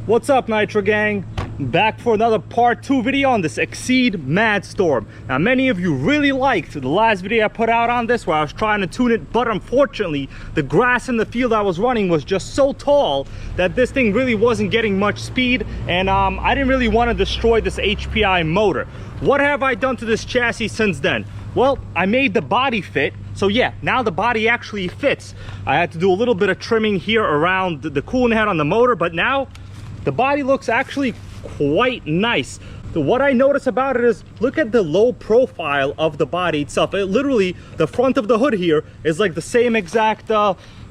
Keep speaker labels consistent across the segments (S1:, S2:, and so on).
S1: What's up, Nitro Gang? Back for another part 2 video on this Exceed Madstorm. Now, many of you really liked the last video I put out on this where I was trying to tune it, but unfortunately the grass in the field I was running was just so tall that this thing really wasn't getting much speed, and I didn't really want to destroy this HPI motor. What have I done to this chassis since then? Well, I made the body fit. So yeah, now the body actually fits. I had to do a little bit of trimming here around the coolant head on the motor, but now the body looks actually quite nice. What I notice about it is, look at the low profile of the body itself. It literally, the front of the hood here is like the same exact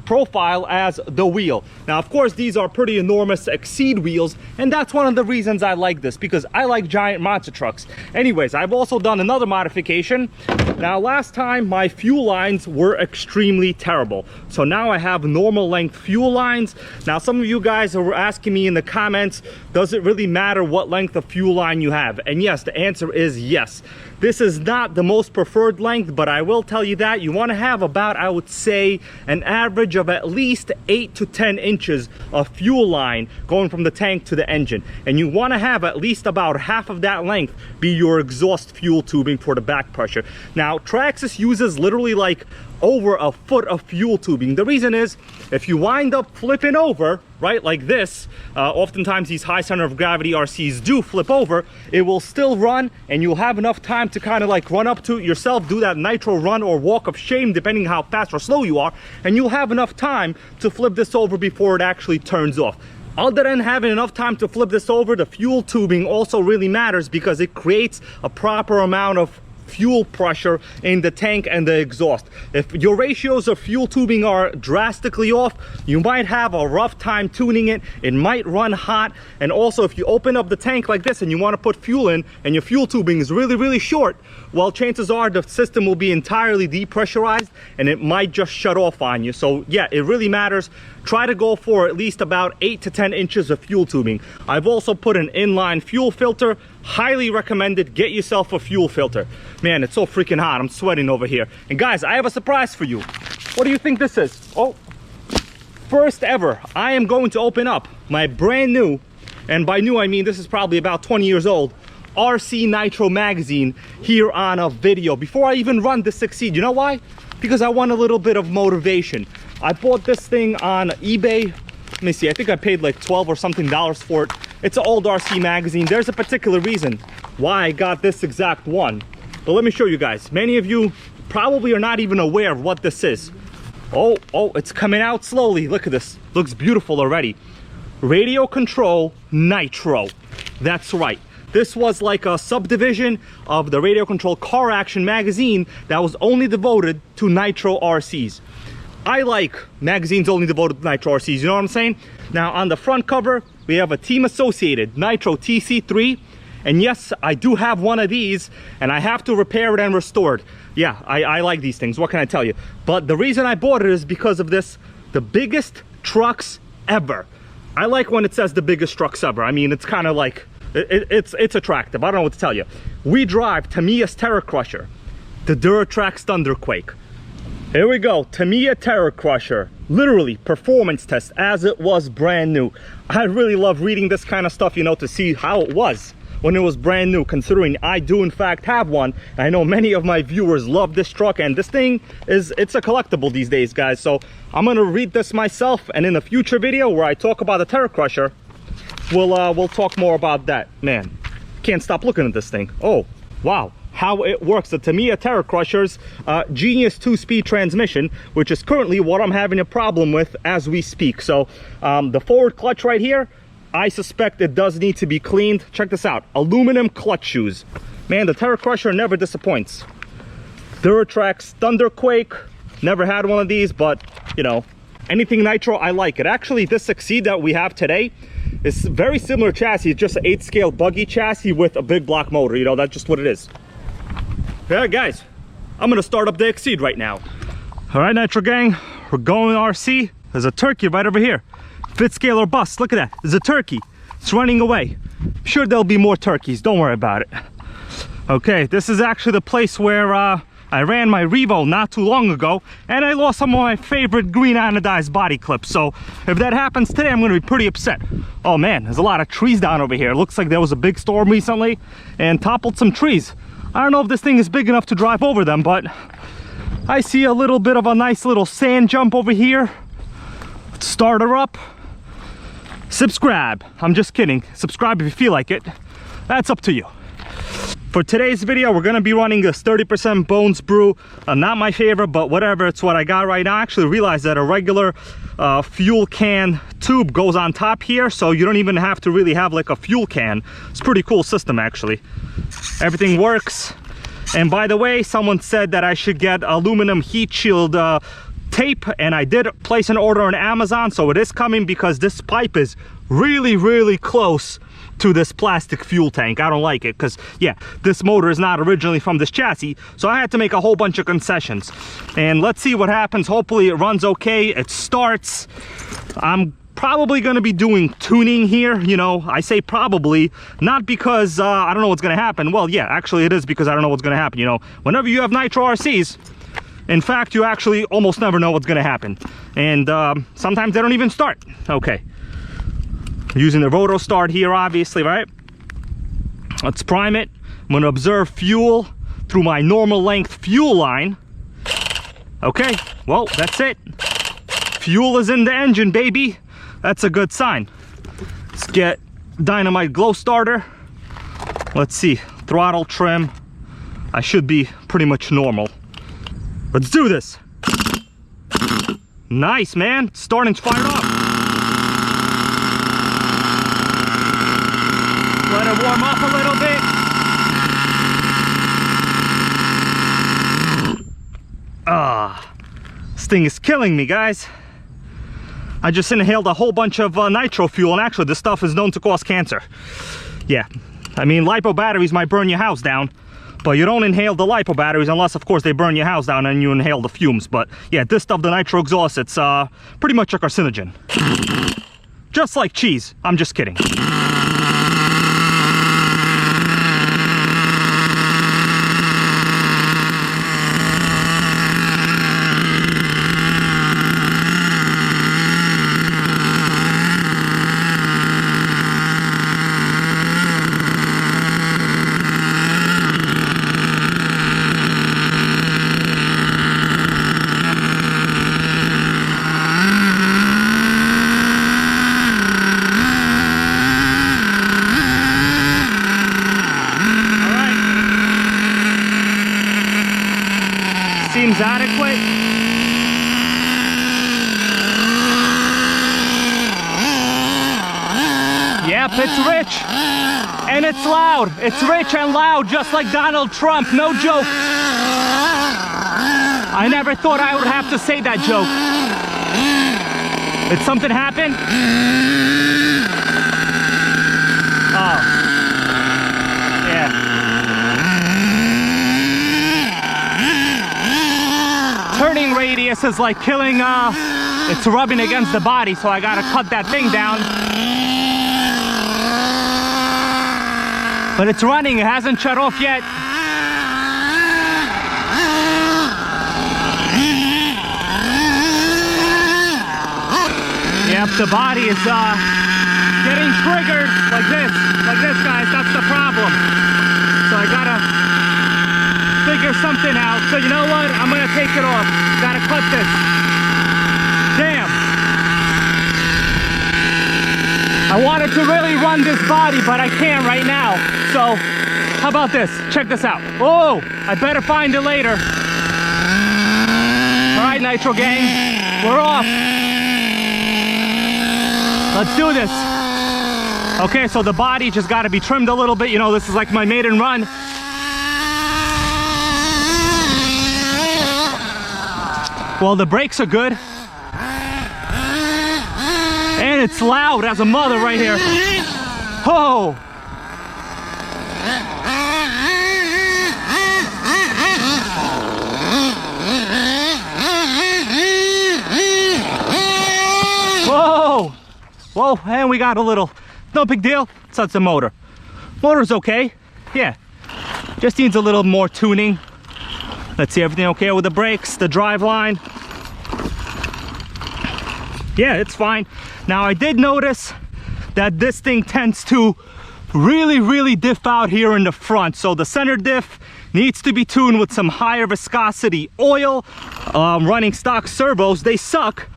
S1: profile as the wheel. Now, of course, these are pretty enormous Exceed wheels, and that's one of the reasons I like this, because I like giant monster trucks. Anyways, I've also done another modification. Now, last time my fuel lines were extremely terrible, so now I have normal length fuel lines. Now, some of you guys are asking me in the comments, does it really matter what length of fuel line you have? And yes, the answer is yes. This is not the most preferred length, but I will tell you that you want to have about, I would say, an average of at least 8 to 10 inches of fuel line going from the tank to the engine. And you want to have at least about half of that length be your exhaust fuel tubing for the back pressure. Now, Traxxas uses literally like over a foot of fuel tubing. The reason is, if you wind up flipping over, right, like this, oftentimes these high center of gravity RCs do flip over, it will still run, and you'll have enough time to kind of like run up to it yourself, do that nitro run or walk of shame, depending how fast or slow you are, and you'll have enough time to flip this over before it actually turns off. Other than having enough time to flip this over, the fuel tubing also really matters because it creates a proper amount of fuel pressure in the tank and the exhaust. If your ratios of fuel tubing are drastically off, you might have a rough time tuning it. It might run hot. And also, if you open up the tank like this and you want to put fuel in and your fuel tubing is really short, well, chances are the system will be entirely depressurized and it might just shut off on you. So yeah, it really matters. Try to go for at least about 8 to 10 inches of fuel tubing. I've also put an inline fuel filter. Highly recommended. Get yourself a fuel filter. Man, it's so freaking hot. I'm sweating over here. And guys, I have a surprise for you. What do you think this is? Oh, first ever, I am going to open up my brand new, and by new I mean this is probably about 20 years old, RC Nitro magazine here on a video before I even run this Exceed. You know why? Because I want a little bit of motivation. I bought this thing on eBay. Let me see, I think I paid like 12 or something dollars for it. It's an old RC magazine. There's a particular reason why I got this exact one. But let me show you guys. Many of you probably are not even aware of what this is. Oh, it's coming out slowly. Look at this. Looks beautiful already. Radio Control Nitro. That's right. This was like a subdivision of the Radio Control Car Action magazine that was only devoted to Nitro RCs. I like magazines only devoted to Nitro RCs, you know what I'm saying? Now, on the front cover, we have a Team Associated Nitro TC3. And yes, I do have one of these, and I have to repair it and restore it. Yeah, I like these things, what can I tell you? But the reason I bought it is because of this, the biggest trucks ever. I like when it says the biggest trucks ever. I mean, it's kind of like, it's attractive. I don't know what to tell you. We drive Tamiya's Terra Crusher, the Duratrax Thunderquake. Here we go, Tamiya Terra Crusher. Literally, performance test as it was brand new. I really love reading this kind of stuff, you know, to see how it was when it was brand new, considering I do in fact have one. I know many of my viewers love this truck, and this thing it's a collectible these days, guys. So I'm gonna read this myself, and in a future video where I talk about the Terra Crusher, we'll talk more about that. Man, can't stop looking at this thing. Oh, wow. How it works. The Tamiya Terra Crusher's Genius 2-speed transmission, which is currently what I'm having a problem with as we speak. So the forward clutch right here, I suspect it does need to be cleaned. Check this out, aluminum clutch shoes. Man, the Terra Crusher never disappoints. Duratrax Thunderquake, never had one of these, but you know, anything Nitro, I like it. Actually, this Exceed that we have today is very similar chassis. It's just an 8-scale buggy chassis with a big block motor. You know, that's just what it is. Yeah, guys, I'm gonna start up the Exceed right now. All right, Nitro Gang, we're going RC. There's a turkey right over here. Fit, scale, or bust. Look at that. There's a turkey. It's running away. I'm sure there'll be more turkeys. Don't worry about it. Okay, this is actually the place where I I ran my Revo not too long ago, and I lost some of my favorite green anodized body clips. So if that happens today, I'm gonna be pretty upset. Oh man, there's a lot of trees down over here. It looks like there was a big storm recently and toppled some trees. I don't know if this thing is big enough to drive over them, but I see a little bit of a nice little sand jump over here. Let's start her up. Subscribe. I'm just kidding. Subscribe if you feel like it. That's up to you. For today's video, we're gonna be running this 30% Bones Brew. Not my favorite, but whatever, it's what I got right now. I actually realized that a regular fuel can tube goes on top here, so you don't even have to really have like a fuel can. It's a pretty cool system, actually. Everything works. And by the way, someone said that I should get aluminum heat shield tape, and I did place an order on Amazon, so it is coming because this pipe is really close to this plastic fuel tank. I don't like it because, yeah, this motor is not originally from this chassis, so I had to make a whole bunch of concessions. And let's see what happens. Hopefully it runs okay, it starts. I'm probably going to be doing tuning here. You know, I say probably, not because I don't know what's going to happen. Well, yeah, actually it is because I don't know what's going to happen. You know, whenever you have nitro RCs, in fact, you actually almost never know what's going to happen. And sometimes they don't even start. Okay. Using the roto start here, obviously, right? Let's prime it. I'm going to observe fuel through my normal length fuel line. Okay, well, that's it. Fuel is in the engine, baby. That's a good sign. Let's get Dynamite glow starter. Let's see, throttle trim. I should be pretty much normal. Let's do this. Nice, man. Starting's fired up. Let it warm up a little bit. This thing is killing me, guys. I just inhaled a whole bunch of nitro fuel, and actually this stuff is known to cause cancer. Yeah, I mean, lipo batteries might burn your house down, but you don't inhale the lipo batteries unless, of course, they burn your house down and you inhale the fumes. But yeah, this stuff, the nitro exhaust, it's pretty much a carcinogen. Just like cheese. I'm just kidding. Seems adequate. Yep, it's rich and it's loud. It's rich and loud, just like Donald Trump. No joke. I never thought I would have to say that joke. Did something happen? Oh. Yeah. Turning radius is like killing, it's rubbing against the body, so I gotta cut that thing down. But it's running, it hasn't shut off yet. Yep, the body is getting triggered like this, guys. That's the problem. So I gotta figure something out. So you know what? I'm gonna take it off. Gotta cut this. Damn. I wanted to really run this body, but I can't right now. So how about this? Check this out. Oh, I better find it later. All right, Nitro gang, we're off. Let's do this. Okay, so the body just got to be trimmed a little bit. You know, this is like my maiden run. Well, the brakes are good. And it's loud as a mother right here. Oh! Whoa! Whoa, and we got a little, no big deal. So that's the motor. Motor's okay. Yeah. Just needs a little more tuning. Let's see, everything okay with the brakes, the drive line? Yeah, it's fine. Now I did notice that this thing tends to really diff out here in the front. So the center diff needs to be tuned with some higher viscosity oil. Running stock servos, they suck,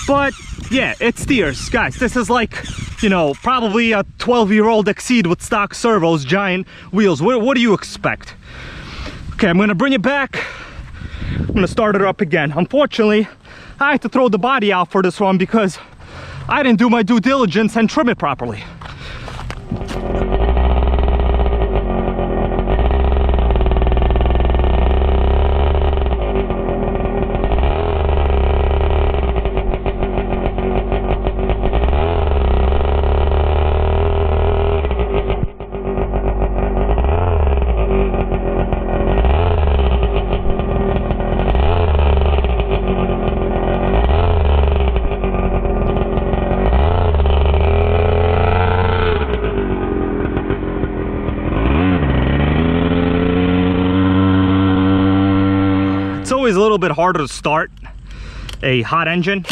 S1: but yeah, it steers. Guys, this is like, you know, probably a 12-year-old Exceed with stock servos, giant wheels. What do you expect? Okay, I'm gonna bring it back. I'm gonna start it up again. Unfortunately, I had to throw the body out for this one because I didn't do my due diligence and trim it properly. It's always a little bit harder to start a hot engine. But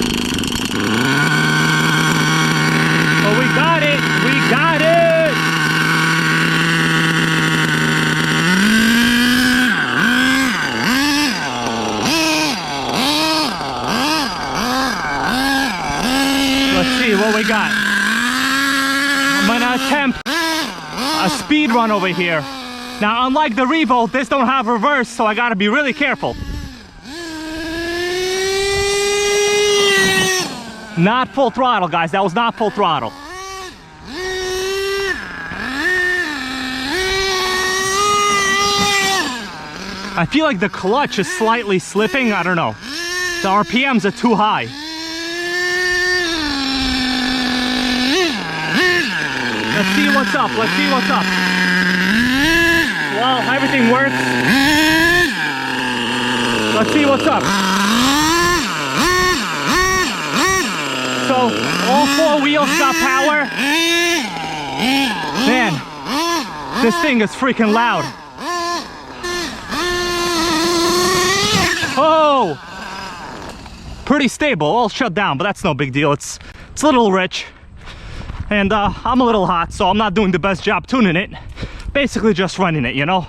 S1: we got it! We got it! Let's see what we got. I'm gonna attempt a speed run over here. Now, unlike the Revo, this don't have reverse, so I gotta be really careful. Not full throttle, guys. That was not full throttle. I feel like the clutch is slightly slipping. I don't know. The RPMs are too high. Let's see what's up. Let's see what's up. Well, everything works. Let's see what's up. So, all four wheels got power. Man, this thing is freaking loud. Oh! Pretty stable, all shut down, but that's no big deal. It's a little rich. And I'm a little hot, so I'm not doing the best job tuning it. Basically just running it, you know?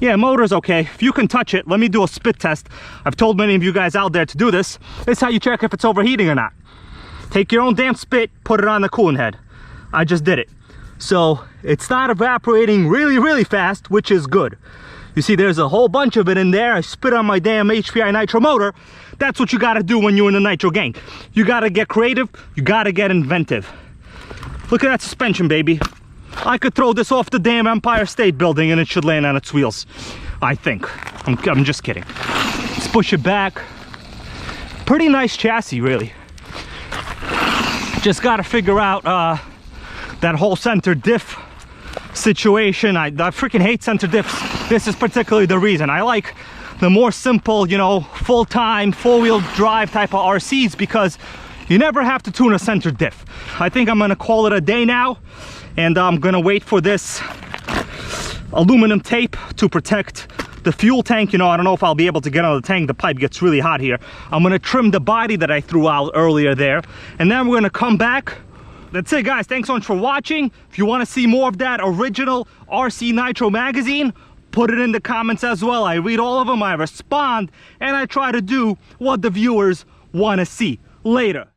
S1: Yeah, motor's okay. If you can touch it, let me do a spit test. I've told many of you guys out there to do this. This is how you check if it's overheating or not. Take your own damn spit, put it on the coolant head. I just did it. So it's not evaporating really fast, which is good. You see, there's a whole bunch of it in there. I spit on my damn HPI nitro motor. That's what you gotta do when you're in the nitro gang. You gotta get creative, you gotta get inventive. Look at that suspension, baby. I could throw this off the damn Empire State Building and it should land on its wheels. I think. I'm just kidding. Let's push it back. Pretty nice chassis, really. Just gotta figure out that whole center diff situation. I freaking hate center diffs. This is particularly the reason. I like the more simple, you know, full-time, four-wheel drive type of RCs because you never have to tune a center diff. I think I'm gonna call it a day now, and I'm gonna wait for this aluminum tape to protect the fuel tank. You know, I don't know if I'll be able to get on the tank. The pipe gets really hot here. I'm gonna trim the body that I threw out earlier there, and then we're gonna come back. That's it, guys. Thanks so much for watching. If you want to see more of that original RC Nitro magazine, put it in the comments as well. I read all of them, I respond, and I try to do what the viewers want to see. Later.